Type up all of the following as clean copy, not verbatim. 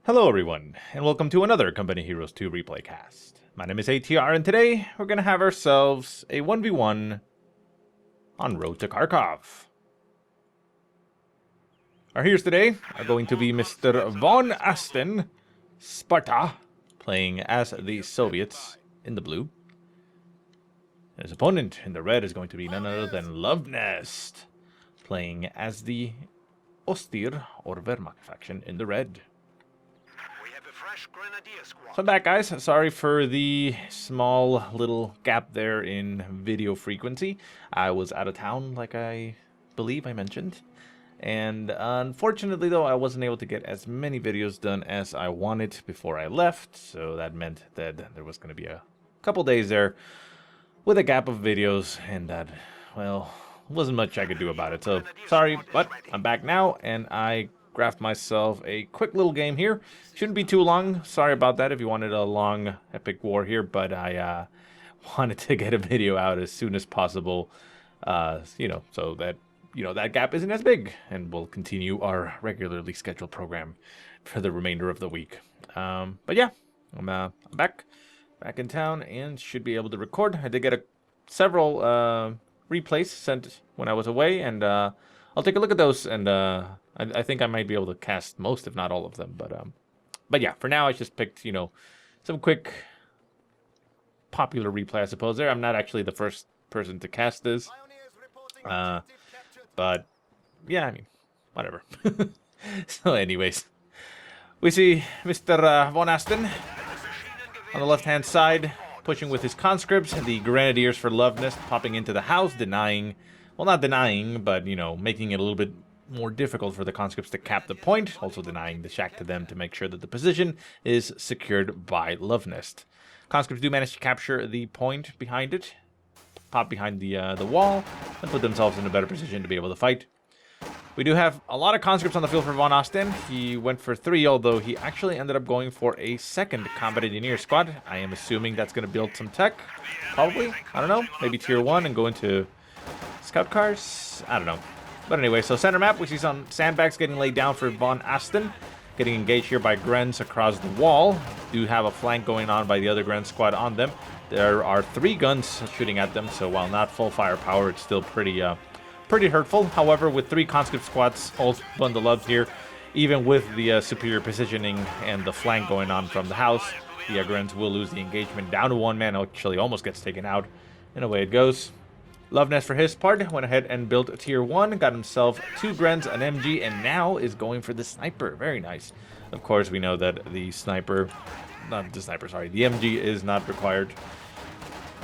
Hello everyone, and welcome to another Company Heroes 2 replay cast. My name is ATR, and today we're going to have ourselves a 1v1 on Road to Kharkov. Our heroes today are going to be Mr. VonAsten, Sparta, playing as the Soviets in the blue. And his opponent in the red is going to be none other than Luvnest, playing as the Ostir or Wehrmacht faction in the red. So I'm back, guys. Sorry for the small little gap there in video frequency. I was out of town, like I believe I mentioned. And unfortunately, though, I wasn't able to get as many videos done as I wanted before I left. So that meant that there was going to be a couple days there with a gap of videos. And that, well, wasn't much I could do about it. So sorry, but I'm back now, and I grabbed myself a quick little game here. Shouldn't be too long. Sorry about that if you wanted a long epic war here, but I wanted to get a video out as soon as possible, so that, that gap isn't as big, and we'll continue our regularly scheduled program for the remainder of the week. But yeah, I'm back in town and should be able to record. I did get several replays sent when I was away, and I'll take a look at those, and I think I might be able to cast most, if not all of them. But yeah, for now I just picked, some quick popular replay, I suppose. I'm not actually the first person to cast this, but yeah, I mean, whatever. So, anyways, we see Mr. VonAsten on the left-hand side, pushing with his conscripts, the grenadiers for Luvnest popping into the house, denying. Well, not denying, but, making it a little bit more difficult for the conscripts to cap the point, also denying the shack to them to make sure that the position is secured by Luvnest. Conscripts do manage to capture the point behind it, pop behind the wall, and put themselves in a better position to be able to fight. We do have a lot of conscripts on the field for VonAsten. He went for 3, although he actually ended up going for a second combat engineer squad. I am assuming that's going to build some tech, probably. I don't know, maybe tier 1 and go into scout cars? I don't know. But anyway, so center map, we see some sandbags getting laid down for VonAsten. Getting engaged here by Grens across the wall. Do have a flank going on by the other Gren squad on them. There are 3 guns shooting at them, so while not full firepower, it's still pretty hurtful. However, with 3 conscript squads all bundled up here, even with the superior positioning and the flank going on from the house, the Grens will lose the engagement down to 1 man. Actually, almost gets taken out. And away it goes. Luvnest, for his part, went ahead and built tier 1, got himself 2 Grens, an MG, and now is going for the sniper. Very nice. Of course, we know that the MG is not required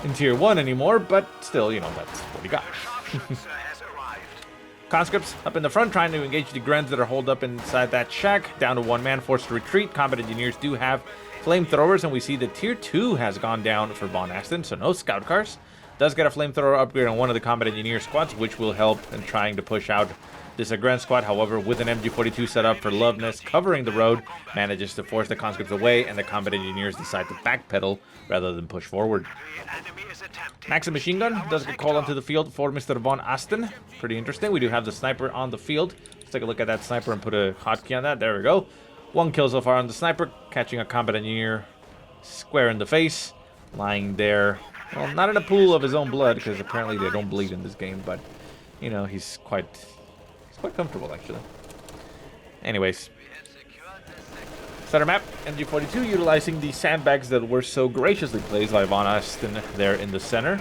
in tier 1 anymore, but still, that's what he got. Conscripts up in the front trying to engage the Grens that are holed up inside that shack. Down to 1 man, forced to retreat. Combat engineers do have flamethrowers, and we see that tier 2 has gone down for VonAsten, so no scout cars. Does get a flamethrower upgrade on one of the combat engineer squads, which will help in trying to push out this Gren squad. However, with an MG42 set up for Luvnest covering the road, manages to force the conscripts away, and the combat engineers decide to backpedal rather than push forward. Maxim machine gun does get called onto the field for Mr. VonAsten. Pretty interesting. We do have the sniper on the field. Let's take a look at that sniper and put a hotkey on that. There we go. 1 kill so far on the sniper, catching a combat engineer square in the face, lying there. Well, not in a pool of his own blood, because apparently they don't bleed in this game, but, he's quite comfortable, actually. Anyways. Center map, MG42 utilizing the sandbags that were so graciously placed by VonAsten there in the center.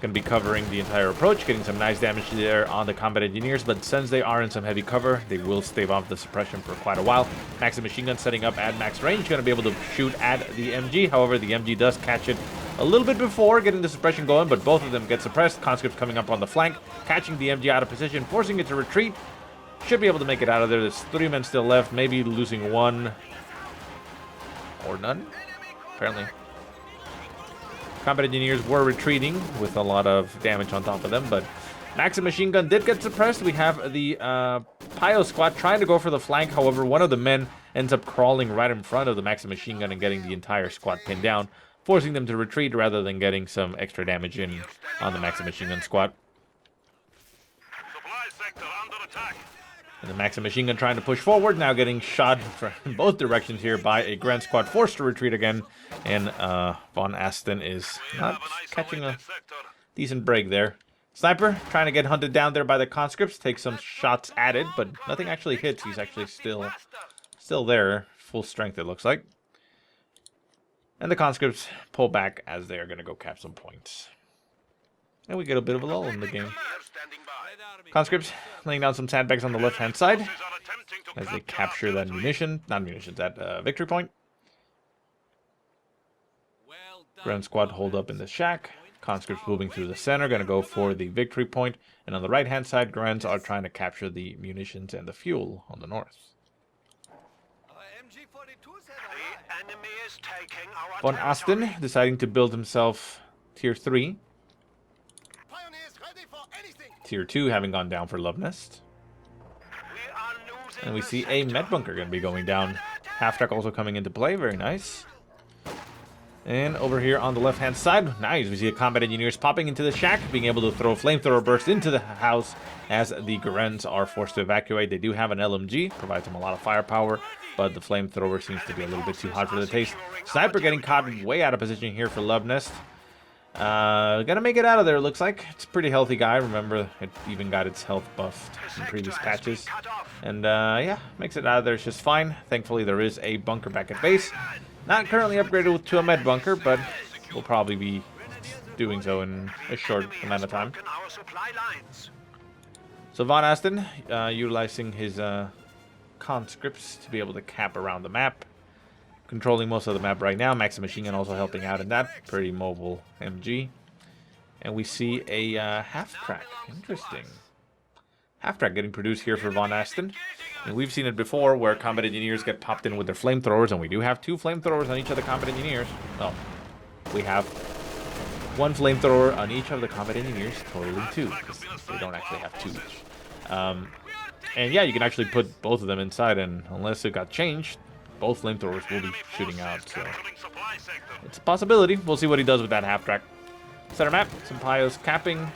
Going to be covering the entire approach, getting some nice damage there on the combat engineers, but since they are in some heavy cover, they will stave off the suppression for quite a while. Maxim machine gun setting up at max range, going to be able to shoot at the MG. However, the MG does catch it a little bit before getting the suppression going, but both of them get suppressed. Conscripts coming up on the flank, catching the MG out of position, forcing it to retreat. Should be able to make it out of there. There's 3 men still left, maybe losing 1 or none, apparently. Combat engineers were retreating with a lot of damage on top of them, but Maxim machine gun did get suppressed. We have the Pio squad trying to go for the flank. However, one of the men ends up crawling right in front of the Maxim machine gun and getting the entire squad pinned down, forcing them to retreat rather than getting some extra damage in on the Maxim machine gun squad. And the Maxim machine gun trying to push forward, now getting shot from both directions here by a Grand Squad, forced to retreat again. And VonAsten is not catching a decent break there. Sniper trying to get hunted down there by the conscripts, takes some shots at it, but nothing actually hits. He's actually still there, full strength it looks like. And the conscripts pull back as they are going to go cap some points. And we get a bit of a lull in the game. Conscripts laying down some sandbags on the left-hand side as they capture that that victory point. Grand Squad hold up in the shack. Conscripts moving through the center, going to go for the victory point. And on the right-hand side, Grands are trying to capture the munitions and the fuel on the north. VonAsten deciding to build himself tier 3. Tier 2 having gone down for Luvnest. And we see a med bunker going to be going down. Half-track also coming into play. Very nice. And over here on the left-hand side, nice. We see the combat engineers popping into the shack, being able to throw flamethrower bursts into the house as the Gurens are forced to evacuate. They do have an LMG, provides them a lot of firepower, but the flamethrower seems to be a little bit too hot for the taste. Sniper getting caught way out of position here for Luvnest. Gonna make it out of there, looks like. It's a pretty healthy guy. Remember, it even got its health buffed in previous patches. And yeah, makes it out of there just fine. Thankfully, there is a bunker back at base. Not currently upgraded to a med bunker, but we'll probably be doing so in a short amount of time. So VonAsten, utilizing his conscripts to be able to cap around the map. Controlling most of the map right now. Maxim machine gun also helping out in that. Pretty mobile MG. And we see a half-track. Interesting. Half-track getting produced here for VonAsten. And we've seen it before where combat engineers get popped in with their flamethrowers, and we do have 2 flamethrowers on each of the combat engineers. Well, we have 1 flamethrower on each of the combat engineers, totaling 2. They don't actually have 2 each. And yeah, you can actually put both of them inside, and unless it got changed, both flamethrowers will be shooting out, so it's a possibility. We'll see what he does with that half-track. Center map, Sampaio's capping.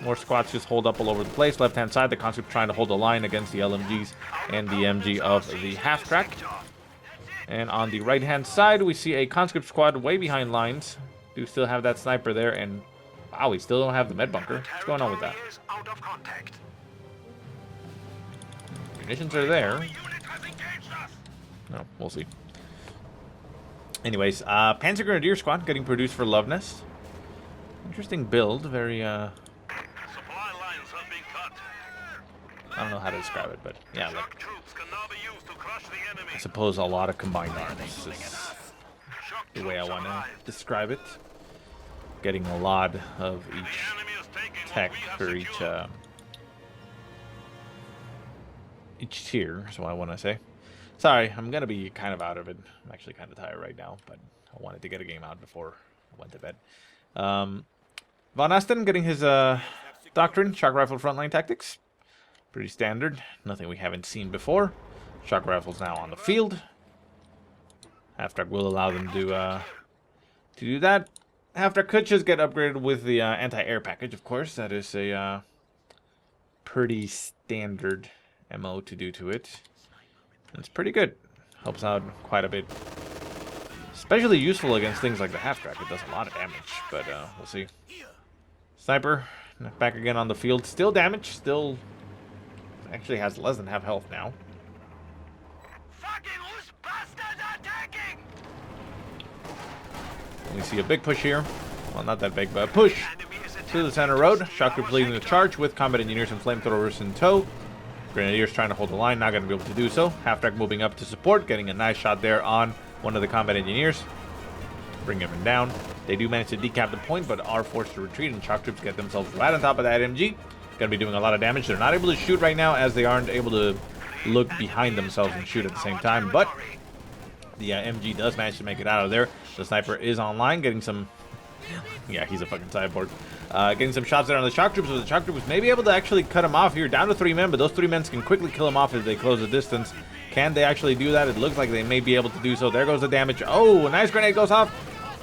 More squads just hold up all over the place. Left-hand side, the conscript trying to hold a line against the LMGs and the MG of the half-track. And on the right-hand side, we see a conscript squad way behind lines. Do still have that sniper there, and wow, we still don't have the med bunker. What's going on with that? Munitions are there. No, we'll see. Anyways, Panzer Grenadier Squad getting produced for Luvnest. Interesting build, very I don't know how to describe it, but yeah, like, I suppose a lot of combined arms is the way I want to describe it. Getting a lot of each tech for each tier, is what I want to say. Sorry, I'm going to be kind of out of it. I'm actually kind of tired right now, but I wanted to get a game out before I went to bed. VonAsten getting his Doctrine, shock rifle frontline tactics. Pretty standard. Nothing we haven't seen before. Shock rifles now on the field. Half-track will allow them to do that. Half-track could just get upgraded with the anti-air package, of course. That is a pretty standard MO to do to it. It's pretty good. Helps out quite a bit. Especially useful against things like the half-track. It does a lot of damage, but we'll see. Sniper, back again on the field. Still damaged, still actually has less than half health now. We see a big push here. Well, not that big, but a push to the center road. Shock group leading the charge with combat engineers and flamethrowers in tow. Grenadiers trying to hold the line, not going to be able to do so. Half-track moving up to support, getting a nice shot there on one of the combat engineers. Bring him down. They do manage to decap the point, but are forced to retreat, and shock troops get themselves right on top of that MG. Going to be doing a lot of damage. They're not able to shoot right now, as they aren't able to look behind themselves and shoot at the same time, but the MG does manage to make it out of there. The sniper is online, getting some... Yeah, he's a fucking cyborg. Getting some shots there on the shock troops, but the shock troops may be able to actually cut him off here. Down to 3 men, but those 3 men can quickly kill him off as they close the distance. Can they actually do that? It looks like they may be able to do so. There goes the damage. Oh, a nice grenade goes off.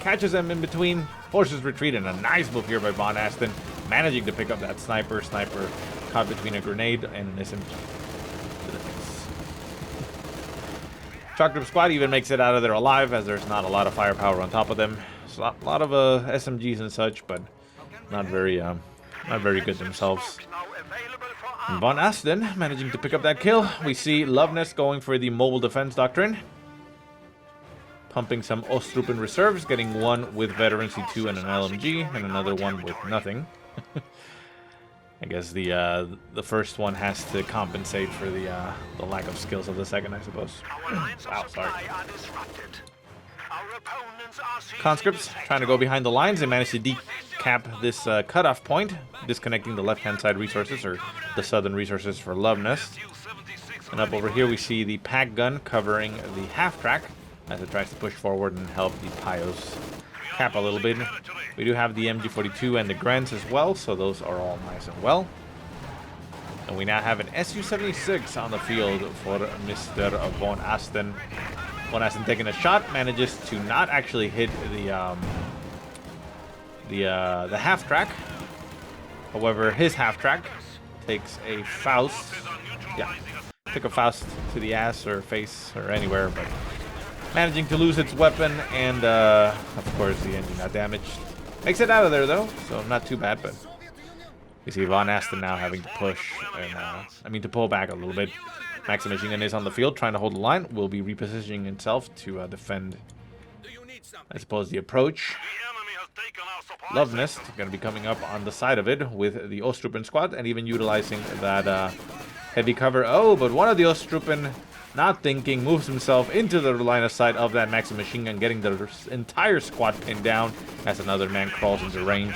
Catches them in between. Forces retreat, and a nice move here by VonAsten. Managing to pick up that sniper. Sniper caught between a grenade and an SMG. Shock Troop squad even makes it out of there alive, as there's not a lot of firepower on top of them. It's a lot of SMGs and such, but not very good themselves. And VonAsten managing to pick up that kill. We see Luvnest going for the mobile defense doctrine, pumping some Ostrupen reserves, getting one with veteran C2 and an LMG, and another one with nothing. I guess the first one has to compensate for the lack of skills of the second, I suppose. Wow, sorry. Conscripts trying to go behind the lines. They managed to decap this cutoff point, disconnecting the left-hand side resources, or the southern resources for Luvnest. And up over here we see the pack gun covering the half-track as it tries to push forward and help the Pios cap a little bit. We do have the MG42 and the Grens as well, so those are all nice and well. And we now have an Su-76 on the field for Mr. VonAsten. VonAsten taking a shot, manages to not actually hit the half track. However, his half track takes a Faust. Yeah, took a Faust to the ass or face or anywhere, but managing to lose its weapon, and of course the engine got damaged. Makes it out of there though, so not too bad. But you see VonAsten now having to push, and to pull back a little bit. Maxim Machine Gun is on the field trying to hold the line. Will be repositioning itself to defend, I suppose, the approach. Luvnest going to be coming up on the side of it with the Ostrupen squad, and even utilizing that heavy cover. Oh, but one of the Ostrupen, not thinking, moves himself into the line of sight of that Maxim Machine Gun, getting the entire squad pinned down as another man crawls into range.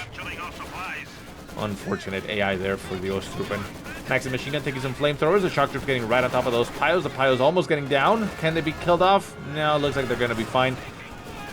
Unfortunate AI there for the Ostrupen. Maxim Machine Gun taking some flamethrowers. The Shock Troop getting right on top of those Pios. The Pios almost getting down. Can they be killed off? No, looks like they're going to be fine.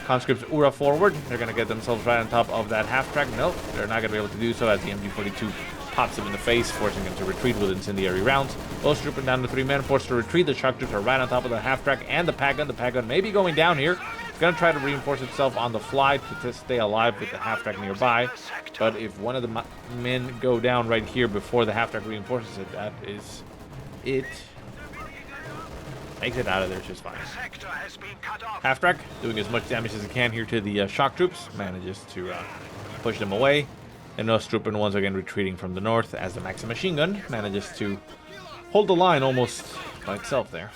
Conscripts Ura forward. They're going to get themselves right on top of that half track. Nope, they're not going to be able to do so as the MG42 pops them in the face, forcing them to retreat with incendiary rounds. Ostrupen down to 3 men, forced to retreat. The Shock Troops are right on top of the half track and the pack gun. The pack gun may be going down here. It's going to try to reinforce itself on the fly to stay alive with the half track nearby. But if one of the men go down right here before the half track reinforces it, that is it. Makes it out of there just fine. Half track doing as much damage as it can here to the Shock Troops. Manages to push them away. And Ostrupen once again retreating from the north as the Maxim Machine Gun manages to hold the line almost by itself there.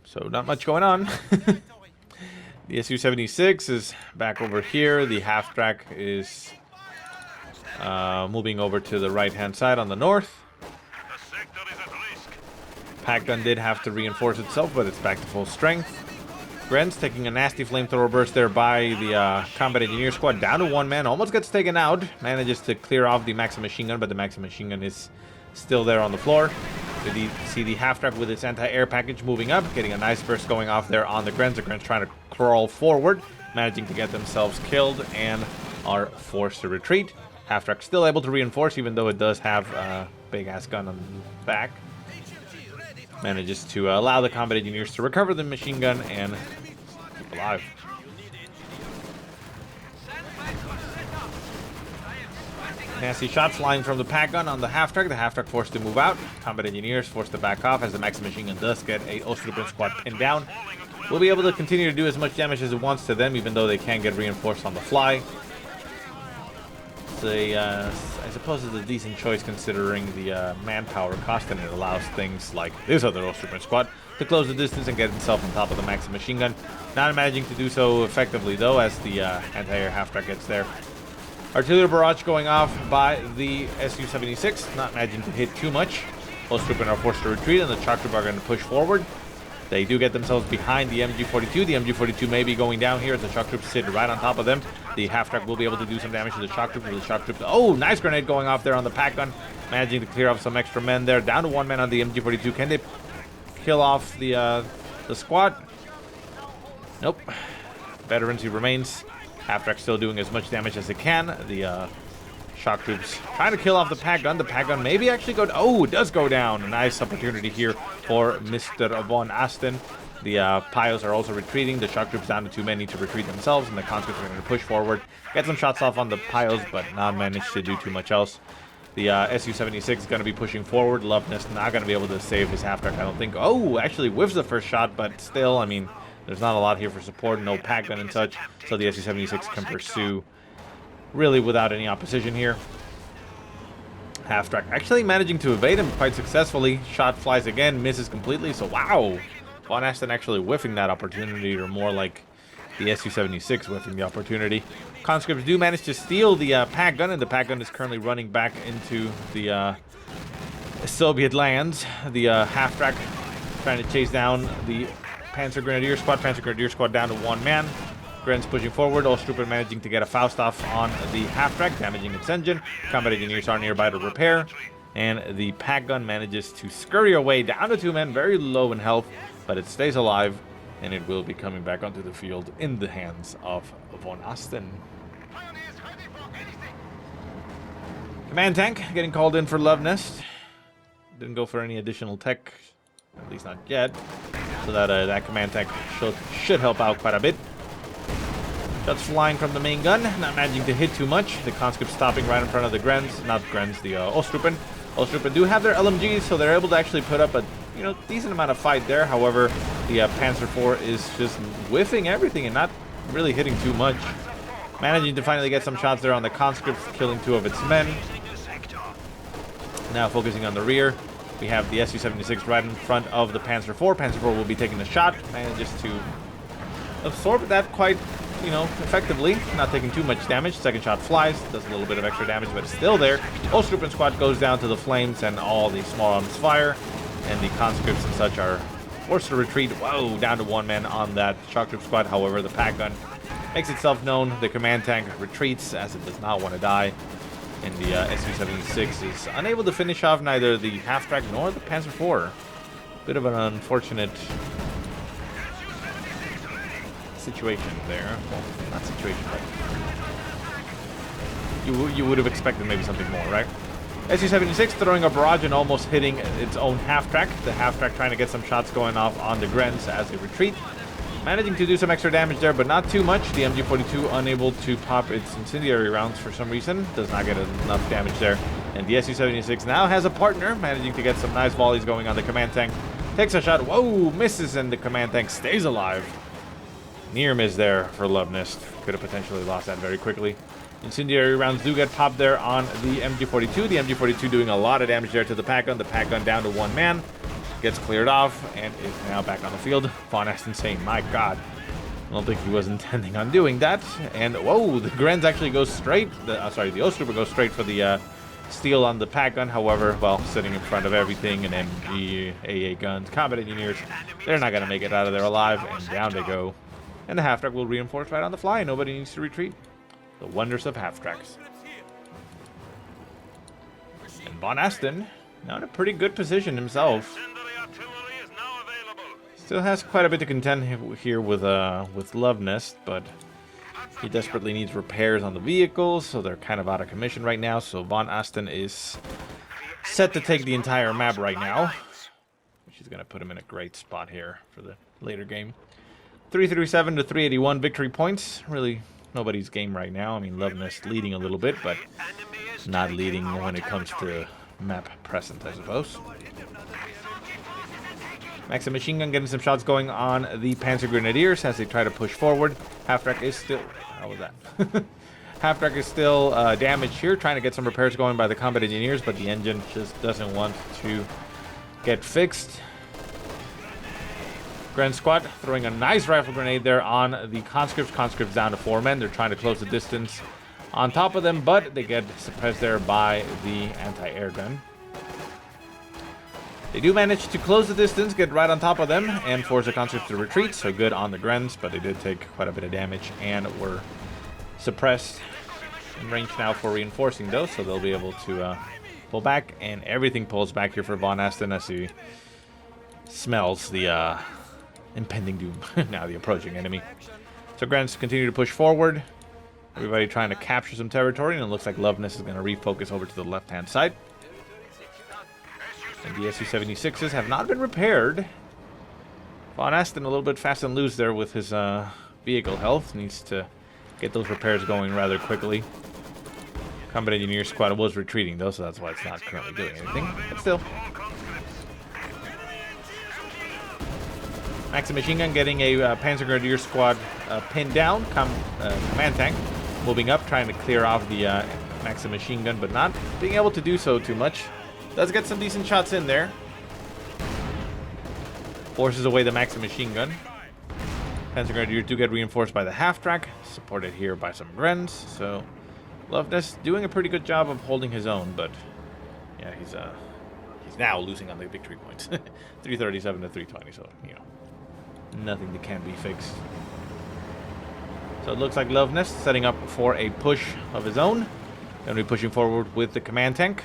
So not much going on. The Su-76 is back over here. The half track is moving over to the right-hand side on the north. Pack gun did have to reinforce itself, but it's back to full strength. Gren's taking a nasty flamethrower burst there by the combat engineer squad, down to 1 man. Almost gets taken out. Manages to clear off the Maxim Machine Gun, but the Maxim Machine Gun is still there on the floor. We see the half track with its anti-air package moving up, getting a nice burst going off there on the Grens. The Grens trying to crawl forward, managing to get themselves killed and are forced to retreat. Half track still able to reinforce, even though it does have a big ass gun on the back. Manages to allow the combat engineers to recover the machine gun and keep alive. Nasty shots flying from the pack gun on the half track. The half track forced to move out. Combat engineers forced to back off as the Maxim Machine Gun does get a Ostrupen squad pinned down. Will be able to continue to do as much damage as it wants to them, even though they can get reinforced on the fly. I suppose it's a decent choice considering the manpower cost, and it allows things like this other Ostrupen squad to close the distance and get himself on top of the Maxim Machine Gun. Not managing to do so effectively though, as the anti-air half track gets there. Artillery barrage going off by the Su-76, not managing to hit too much. Ostrupen are forced to retreat, and the Shock Troop are going to push forward. They do get themselves behind the MG42. The MG42 may be going down here as the Shock Troops sit right on top of them. The half track will be able to do some damage to the Shock Troops. Oh, nice grenade going off there on the pack gun, managing to clear off some extra men there. Down to 1 man on the MG42. Can they kill off the squad? Nope. Veterans, he remains. Half track still doing as much damage as it can. The Shock Troops trying to kill off the pack gun. The pack gun maybe actually go. Oh, it does go down. A nice opportunity here for Mr. VonAsten. The Pios are also retreating. The shock troops down to too many to retreat themselves, and the conscripts are going to push forward. Get some shots off on the Pios, but not manage to do too much else. The Su-76 is going to be pushing forward. Luvnest not going to be able to save his half-track, I don't think. Oh, actually whiffs the first shot, but still, I mean, there's not a lot here for support. No pack gun and such, so the Su-76 can pursue really without any opposition here. Half-track actually managing to evade him quite successfully. Shot flies again, misses completely, so wow. VonAsten actually whiffing that opportunity, or more like the Su-76 whiffing the opportunity. Conscripts do manage to steal the pack gun, and the pack gun is currently running back into the Soviet lands. The half-track trying to chase down the Panzer Grenadier Squad. Panzer Grenadier Squad down to one man. Gren's pushing forward. Ostrupper managing to get a Faust off on the half-track, damaging its engine. Combat engineers are nearby to repair. And the pack gun manages to scurry away down to two men, very low in health, but it stays alive, and it will be coming back onto the field in the hands of VonAsten. Command tank getting called in for Luvnest. Didn't go for any additional tech, at least not yet, so that that command tank should help out quite a bit. Shots flying from the main gun, not managing to hit too much. The conscript stopping right in front of the Grens, not Grens, the Ostruppen. Ostruppen do have their LMGs, so they're able to actually put up a decent amount of fight there. However, the Panzer IV is just whiffing everything and not really hitting too much. Managing to finally get some shots there on the conscripts, killing two of its men. Now focusing on the rear, we have the Su-76 right in front of the Panzer IV. Panzer IV will be taking the shot, manages to absorb that quite, effectively, not taking too much damage. Second shot flies, does a little bit of extra damage, but it's still there. Ostruppen squad goes down to the flames, and all the small arms fire, and the conscripts and such are forced to retreat. Whoa, down to one man on that shock troop squad. However, the pack gun makes itself known. The command tank retreats as it does not want to die, and the Su-76 is unable to finish off neither the half-track nor the Panzer IV. Bit of an unfortunate situation there. Well, not situation, but you would have expected maybe something more, right? Su-76 throwing a barrage and almost hitting its own half-track. The half-track trying to get some shots going off on the Grens as they retreat. Managing to do some extra damage there, but not too much. The MG42 unable to pop its incendiary rounds for some reason. Does not get enough damage there. And the Su-76 now has a partner, managing to get some nice volleys going on the command tank. Takes a shot, whoa, misses, and the command tank stays alive. Near miss there for Luvnest. Could have potentially lost that very quickly. Incendiary rounds do get popped there on the MG42. The MG42 doing a lot of damage there to the pack gun. The pack gun down to one man. Gets cleared off and is now back on the field. VonAsten saying, my god, I don't think he was intending on doing that. And whoa, the Grens actually goes straight. The Ostruper goes straight for the steal on the pack gun. However, well, sitting in front of everything, and MG, AA guns, combat engineers, they're not going to make it out of there alive, and down they go. And the half-track will reinforce right on the fly. Nobody needs to retreat. The wonders of half-tracks. And VonAsten now in a pretty good position himself. Still has quite a bit to contend here with Luvnest, but he desperately needs repairs on the vehicles, so they're kind of out of commission right now. So VonAsten is set to take the entire map right now, which is going to put him in a great spot here for the later game. 337 to 381 victory points. Really nobody's game right now. I mean, Luvnest leading a little bit, but not leading when it comes to map presence, I suppose. Maxim machine gun getting some shots going on the Panzer Grenadiers as they try to push forward. Half-track is still... How was that? Half-track is still damaged here, trying to get some repairs going by the combat engineers, but the engine just doesn't want to get fixed. Grand Squad throwing a nice rifle grenade there on the conscripts. Conscripts down to 4 men. They're trying to close the distance on top of them, but they get suppressed there by the anti-air gun. They do manage to close the distance, get right on top of them, and force the conscripts to retreat. So good on the Grens, but they did take quite a bit of damage and were suppressed. In range now for reinforcing those, so they'll be able to pull back, and everything pulls back here for VonAsten as he smells the impending doom. Now the approaching enemy. So Grens continue to push forward. Everybody trying to capture some territory, and it looks like Luvnest is going to refocus over to the left-hand side. And the Su-76s have not been repaired. VonAsten a little bit fast and loose there with his vehicle health. Needs to get those repairs going rather quickly. Combat Engineer Squad was retreating though, so that's why it's not currently doing anything. But still. Maxim Machine Gun getting a Panzer Grenadier Squad pinned down. Command Tank moving up, trying to clear off the Maxim Machine Gun, but not being able to do so too much. Does get some decent shots in there. Forces away the Maxim Machine Gun. Panzer Grenadiers do get reinforced by the half-track, supported here by some Grens, so Luvnest doing a pretty good job of holding his own, but yeah, he's now losing on the victory points. 337 to 320, so, you know, nothing that can be fixed. So it looks like Luvnest setting up for a push of his own. Going to be pushing forward with the command tank.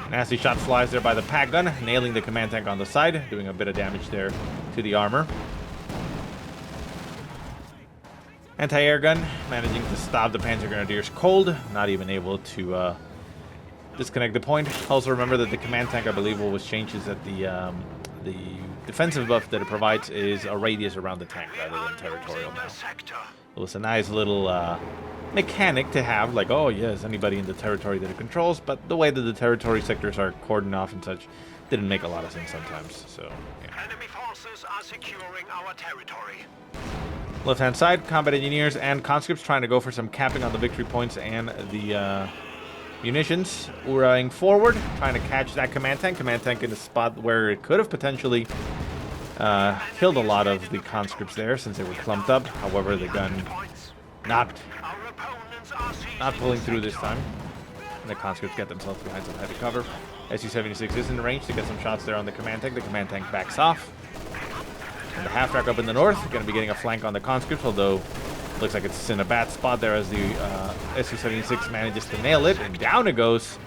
Nasty shot flies there by the pack gun, nailing the command tank on the side, doing a bit of damage there to the armor. Anti-air gun managing to stop the Panzer Grenadiers cold, not even able to disconnect the point. Also remember that the command tank, I believe, what was changed is that the defensive buff that it provides is a radius around the tank rather than territorial now. Well, it's a nice little mechanic to have, like, oh yes, anybody in the territory that it controls, but the way that the territory sectors are cordoned off and such didn't make a lot of sense sometimes, so yeah. Enemy forces are securing our territory. Left-hand side, combat engineers and conscripts trying to go for some capping on the victory points and the munitions. Uraing forward, trying to catch that command tank. Command tank in a spot where it could have potentially killed a lot of the conscripts there since they were clumped up. However, the gun not pulling through this time. And the conscripts get themselves behind some heavy cover. Su-76 is in range to get some shots there on the command tank. The command tank backs off. And the half-track up in the north, going to be getting a flank on the conscripts, although looks like it's in a bad spot there as the Su-76 manages to nail it, and down it goes.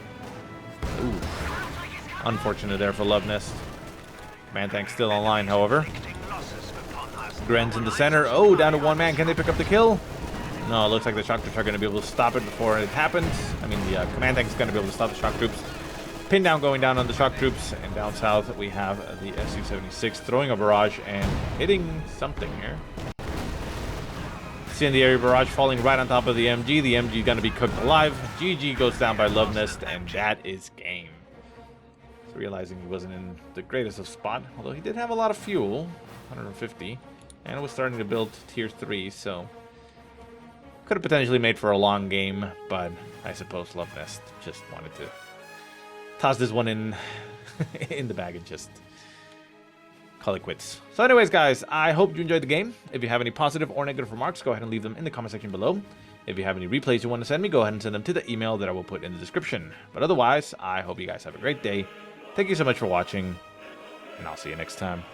Ooh. Unfortunate there for Luvnest. Command tank still online, however. Gren's in the center. Oh, down to one man. Can they pick up the kill? No, it looks like the shock troops are going to be able to stop it before it happens. I mean, the command tank is going to be able to stop the shock troops. Pin down going down on the shock troops, and down south we have the Su-76 throwing a barrage and hitting something here. Incendiary barrage falling right on top of the MG. The MG going to be cooked alive. GG goes down by Luvnest, and that is game. So realizing he wasn't in the greatest of spot, although he did have a lot of fuel, 150, and it was starting to build tier 3, so could have potentially made for a long game, but I suppose Luvnest just wanted to toss this one in in the bag and just call it quits. So anyways, guys, I hope you enjoyed the game. If you have any positive or negative remarks, go ahead and leave them in the comment section below. If you have any replays you want to send me, go ahead and send them to the email that I will put in the description. But otherwise, I hope you guys have a great day. Thank you so much for watching, and I'll see you next time.